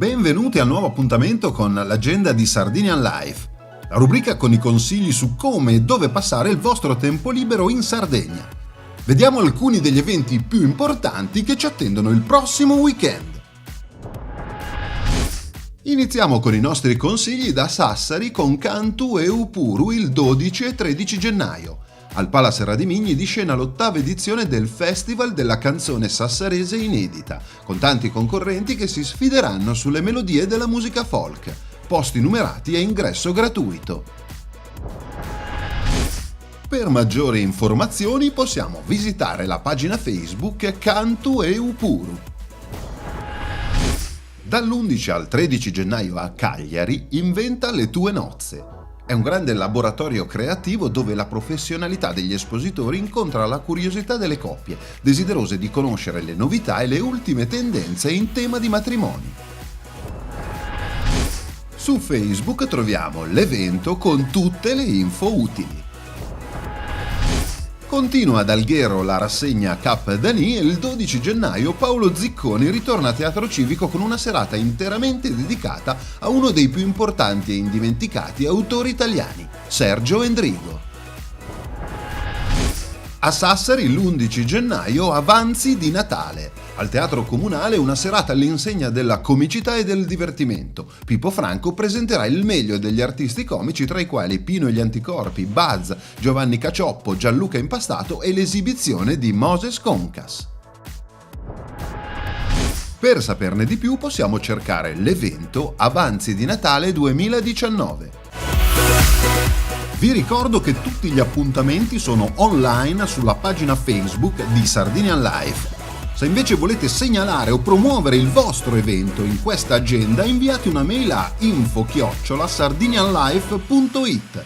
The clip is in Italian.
Benvenuti al nuovo appuntamento con l'agenda di Sardinian Life, la rubrica con i consigli su come e dove passare il vostro tempo libero in Sardegna. Vediamo alcuni degli eventi più importanti che ci attendono il prossimo weekend. Iniziamo con i nostri consigli da Sassari con Cantu e Upuru il 12 e 13 gennaio. Al Pala Serradimigni di scena l'8ª edizione del Festival della canzone sassarese inedita, con tanti concorrenti che si sfideranno sulle melodie della musica folk. Posti numerati e ingresso gratuito. Per maggiori informazioni possiamo visitare la pagina Facebook Cantu e Upuru. Dall'11 al 13 gennaio a Cagliari inventa le tue nozze. È un grande laboratorio creativo dove la professionalità degli espositori incontra la curiosità delle coppie, desiderose di conoscere le novità e le ultime tendenze in tema di matrimoni. Su Facebook troviamo l'evento con tutte le info utili. Continua ad Alghero la rassegna Cap Dani e il 12 gennaio Paolo Zicconi ritorna a Teatro Civico con una serata interamente dedicata a uno dei più importanti e indimenticati autori italiani, Sergio Endrigo. A Sassari l'11 gennaio Avanzi di Natale. Al Teatro Comunale una serata all'insegna della comicità e del divertimento. Pippo Franco presenterà il meglio degli artisti comici tra i quali Pino e gli Anticorpi, Buzz, Giovanni Cacioppo, Gianluca Impastato e l'esibizione di Moses Concas. Per saperne di più possiamo cercare l'evento Avanzi di Natale 2019. Vi ricordo che tutti gli appuntamenti sono online sulla pagina Facebook di Sardinian Life. Se invece volete segnalare o promuovere il vostro evento in questa agenda, inviate una mail a info@sardinianlife.it.